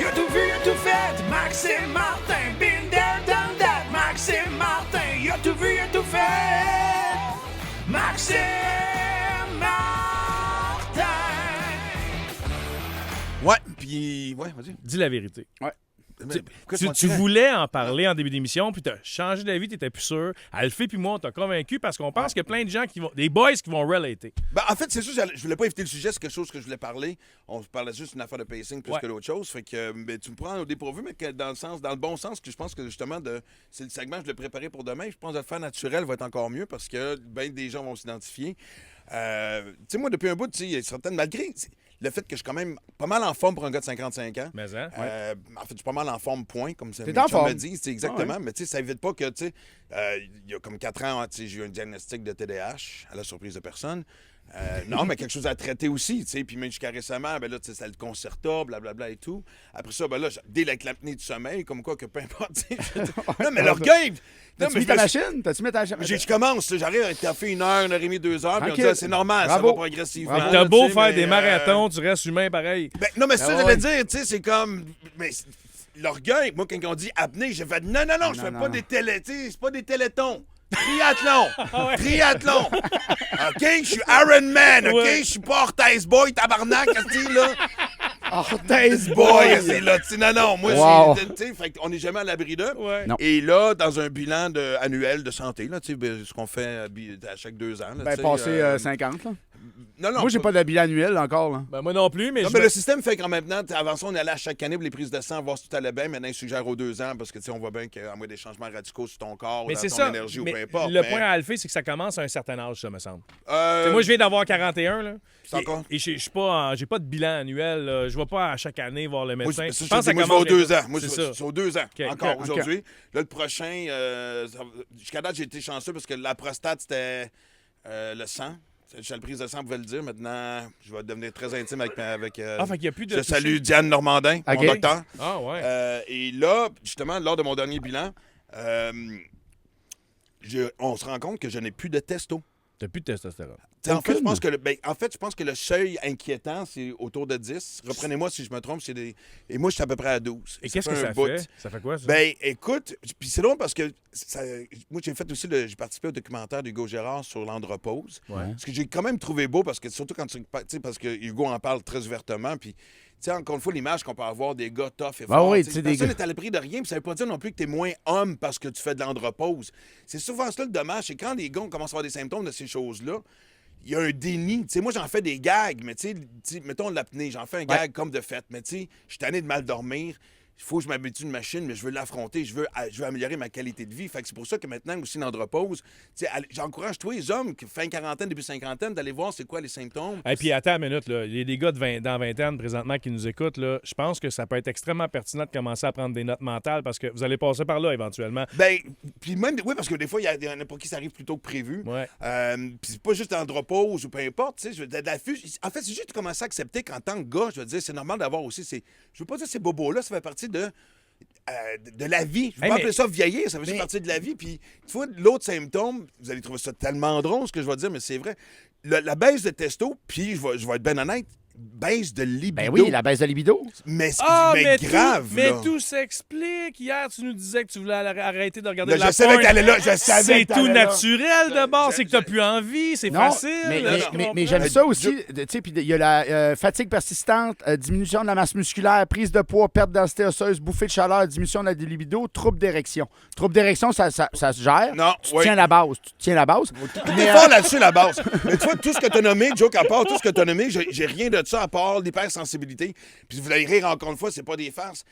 Il a tout vu, il a tout fait. Maxime Martin, been there, done that. Maxime Martin, il a tout vu, il a tout fait. Maxime Martin. Ouais, puis... Ouais, vas-y. Dis la vérité. Ouais. Tu voulais en parler en début d'émission, puis tu as changé d'avis, tu n'étais plus sûr. Alphée puis moi, on t'a convaincu parce qu'on pense qu'il y a plein de gens qui vont. Des boys qui vont relater. Ben, en fait, c'est sûr, je voulais pas éviter le sujet, c'est quelque chose que je voulais parler. On parlait juste d'une affaire de pacing plus que d'autre chose. Fait que ben, tu me prends au dépourvu, mais que dans le bon sens, que je pense que justement, c'est le segment que je l'ai préparé pour demain. Je pense que le faire naturel va être encore mieux parce que ben des gens vont s'identifier. Tu sais, moi, depuis un bout, il y a certaines. Malgré le fait que je suis quand même pas mal en forme pour un gars de 55 ans. Mais hein? En fait, je suis pas mal en forme, point, comme ça. T'es en forme. me dit, c'est exactement. Mais tu sais, ça évite pas que, tu sais, il y a comme 4 ans, j'ai eu un diagnostic de TDAH, à la surprise de personne. Non, mais quelque chose à traiter aussi, tu sais. Puis même jusqu'à récemment, ben là, tu sais, ça le concerta, blablabla et tout. Après ça, ben là, dès l'apnée du sommeil, comme quoi que peu importe, tu sais. Non, mais l'orgueil! T'as-tu mis ta machine? T'as-tu mis ta machine? Je commence, j'arrive, t'as fait 1h et demie, 2 heures, puis on Ok. dit, c'est normal, Bravo. ça va progressivement. Bravo. T'as beau tu sais, faire mais, des marathons, tu restes humain pareil. Ben, non, mais c'est ça, Ah j'allais ouais. dire, tu sais, c'est comme. Mais l'orgueil, moi, quand on dit apnée, j'ai fait non, je fais non, pas non. des télé, tu sais, c'est pas des télétons. Triathlon! Triathlon! OK, je suis Iron Man, OK? Ouais. Je suis pas Orthez Boy, tabarnak, tu sais, là. Orthez Boy, c'est là, tu sais, non, moi, Wow. tu sais, fait qu'on n'est jamais à l'abri d'eux. Ouais. Non. Et là, dans un bilan annuel de santé, là, tu sais, ben, ce qu'on fait à chaque 2 ans. Là, Ben, tu sais, passer 50, là. Non, Moi, j'ai pas de bilan annuel encore, là. Ben, moi non plus, mais Non, je mais me- le système fait qu'en même temps, avant ça, on allait à chaque année pour les prises de sang, voir si tout allait bien. Maintenant, il suggère aux 2 ans parce que, tu sais, on voit bien qu'à moins des changements radicaux sur ton corps, mais dans c'est ton ça. énergie Mais ou peu importe. le point à Alphée, c'est que ça commence à un certain âge, ça me semble. Tu sais, Euh, moi, je viens d'avoir 41, là. C'est encore? Et je suis pas, j'ai pas de bilan annuel. Là. Je vais pas à chaque année voir le Moi, médecin. je pense que moi, je vais commence aux 2 bientôt. ans. Moi, C'est je ça. c'est aux 2 ans. Encore OK. aujourd'hui. Là, le prochain, jusqu'à date, j'ai été chanceux parce que la prostate, c'était le sang. La prise de sang pouvait le dire. Maintenant, je vais devenir très intime avec. Ah, fait qu'il y a plus de. je salue Diane Normandin, OK. mon docteur. Ah, ouais. Et là, justement, lors de mon dernier bilan, on se rend compte que je n'ai plus de testo. T'as plus de testostérone. T'sais, en fait, je Aucune? pense que je pense que le seuil inquiétant, c'est autour de 10. Reprenez-moi si je me trompe, c'est des. Et moi, je suis à peu près à 12. Et qu'est-ce que un ça bout. fait? Ça fait quoi, ça? Ben, écoute, puis c'est drôle parce que moi, j'ai fait aussi, j'ai participé au documentaire d'Hugo Gérard sur l'andropause. Ouais. Ce que j'ai quand même trouvé beau, parce que surtout quand tu sais, parce que Hugo en parle très ouvertement, puis. Tu sais, encore une fois, l'image qu'on peut avoir des gars tough et Ah forts. oui, tu tu sais, sais, des personne gars- n'est à l'abri de rien, puis ça veut pas dire non plus que tu es moins homme parce que tu fais de l'andropause. C'est souvent ça le dommage, c'est quand les gars commencent à avoir des symptômes de ces choses-là, il y a un déni. Tu sais, moi, j'en fais des gags, mais tu sais, mettons l'apnée, j'en fais un gag comme de fait, mais tu sais, je suis tanné de mal dormir. Il faut que je m'habitue à une machine, mais je veux l'affronter, je veux améliorer ma qualité de vie. Fait que c'est pour ça que maintenant, aussi, l'andropause, tu sais, j'encourage tous les hommes qui fin quarantaine, début cinquantaine, d'aller voir c'est quoi les symptômes. Et puis attends une minute, là. Il y a des gars dans vingtaine présentement qui nous écoutent. Là. Je pense que ça peut être extrêmement pertinent de commencer à prendre des notes mentales parce que vous allez passer par là éventuellement. Ben, puis même, oui, parce que des fois, il y en a pour qui ça arrive plus tôt que prévu. Ouais. Puis c'est pas juste andropause ou peu importe, tu sais. En fait, c'est juste de commencer à accepter qu'en tant que gars, je veux dire, c'est normal d'avoir aussi ces. Je veux pas dire ces bobos-là, ça fait partie de la vie. Je veux Hey, pas mais- appeler ça vieillir, ça fait juste partie de la vie. Puis, tu vois, l'autre symptôme, vous allez trouver ça tellement drôle, ce que je vais dire, mais c'est vrai. La baisse de testo, puis je vais être ben honnête, baisse de libido. Ben oui, la baisse de libido. Mais, Ah, mais grave, mais là. tout s'explique. Hier, tu nous disais que tu voulais arrêter de regarder Là, de la je savais porn. que t'allais là, je savais C'est que tout t'allais là. naturel de base, Je- c'est que t'as je- plus envie, c'est Non, facile. mais, là, mais- je mais- comprends. mais j'aime ça aussi. Tu sais, puis il y a la fatigue persistante, diminution de la masse musculaire, prise de poids, perte de densité osseuse, bouffée de chaleur, diminution de la libido, trouble d'érection. Trouble d'érection, ça se gère. Non, tu oui. tiens la base. Tu tiens la base. T'es fort là-dessus, la base. Mais tu vois, tout ce que t'as nommé, Joke, à part tout ce que t'as nommé, j'ai rien de ça à part l'hypersensibilité. Puis vous allez rire encore une fois, c'est pas des farces.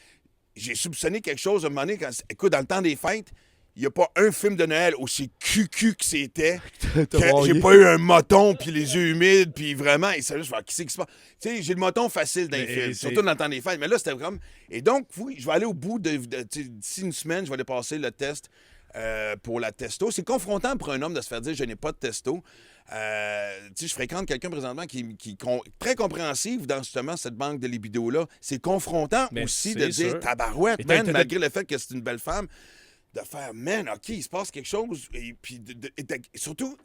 J'ai soupçonné quelque chose à un moment donné. Écoute, dans le temps des fêtes, il n'y a pas un film de Noël aussi cucu que c'était. Que j'ai pas eu un moton, puis les yeux humides, puis vraiment, et sérieux, je vais qui c'est qui se passe. Tu sais, j'ai le moton facile dans les Mais films, c'est- surtout dans le temps des fêtes. Mais là, c'était comme. Et donc, oui, je vais aller au bout d'ici une semaine, je vais aller passer le test pour la testo. C'est confrontant pour un homme de se faire dire je n'ai pas de testo. Tu sais, je fréquente quelqu'un présentement qui très compréhensif dans justement cette banque de libido-là. C'est confrontant Mais aussi c'est de dire sûr. tabarouette, Et t'as- man, t'as- malgré le fait que c'est une belle femme, de faire man, OK, il se passe quelque chose. Et puis, surtout,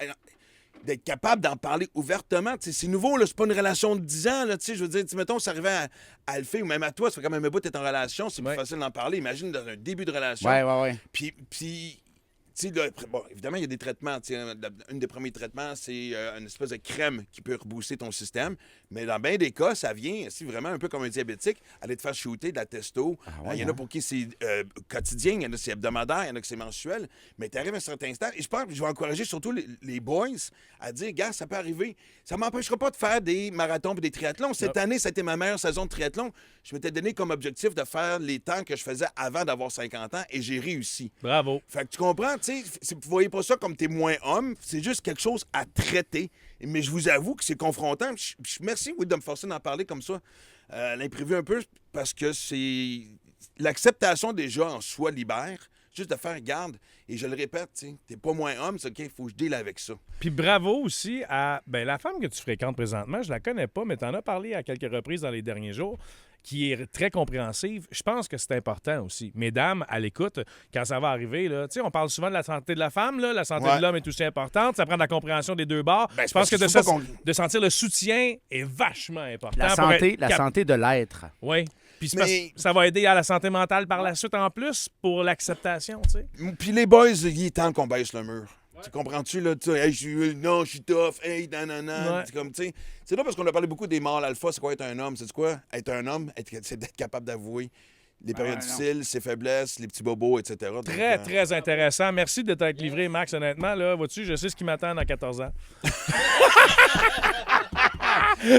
d'être capable d'en parler ouvertement. T'sais, c'est nouveau, là, c'est pas une relation de 10 ans. Là, je veux dire, mettons, ça arrivait à le faire, ou même à toi, ça fait quand même un bout que t'es en relation, c'est plus facile d'en parler. Imagine dans un début de relation. Ouais. Puis tu sais, là, bon, évidemment, il y a des traitements. Un des premiers traitements, c'est une espèce de crème qui peut rebooster ton système. Mais dans bien des cas, ça vient, vraiment un peu comme un diabétique, aller te faire shooter de la testo. Il y en a pour qui c'est quotidien, il y en a c'est hebdomadaire, il y en a qui c'est mensuel. Mais tu arrives à un certain stade. Et je pense que je vais encourager surtout les boys à dire, gars, ça peut arriver. Ça m'empêchera pas de faire des marathons et des triathlons. Cette année, c'était ma meilleure saison de triathlon. Je m'étais donné comme objectif de faire les temps que je faisais avant d'avoir 50 ans et j'ai réussi. Bravo. Fait que tu comprends, tu sais, vous voyez pas ça comme t'es moins homme, c'est juste quelque chose à traiter. Mais je vous avoue que c'est confrontant. Merci, oui, de me forcer d'en parler comme ça. L'imprévu un peu, parce que c'est... L'acceptation déjà en soi libère. Juste de faire garde. Et je le répète, tu sais, t'es pas moins homme, c'est OK, il faut que je deal avec ça. Puis bravo aussi à la femme que tu fréquentes présentement. Je la connais pas, mais tu en as parlé à quelques reprises dans les derniers jours, qui est très compréhensive. Je pense que c'est important aussi. Mesdames, à l'écoute, quand ça va arriver, là, on parle souvent de la santé de la femme, là, la santé de l'homme est aussi importante. Ça prend de la compréhension des deux bords. Je pense que de sentir le soutien est vachement important. La santé de l'être. Oui. Puis ça va aider à la santé mentale par la suite en plus pour l'acceptation, tu sais. Puis les boys, il est temps qu'on baisse le mur. Tu comprends-tu, là? Hey, je suis tough, hey, nanana. C'est comme, tu sais. C'est là parce qu'on a parlé beaucoup des mâles alpha. C'est quoi être un homme? C'est quoi? Être un homme, c'est d'être capable d'avouer les périodes difficiles, ses faiblesses, les petits bobos, etc. Très, très intéressant. Merci de t'être livré, Max, honnêtement. Là, vois-tu, je sais ce qui m'attend dans 14 ans.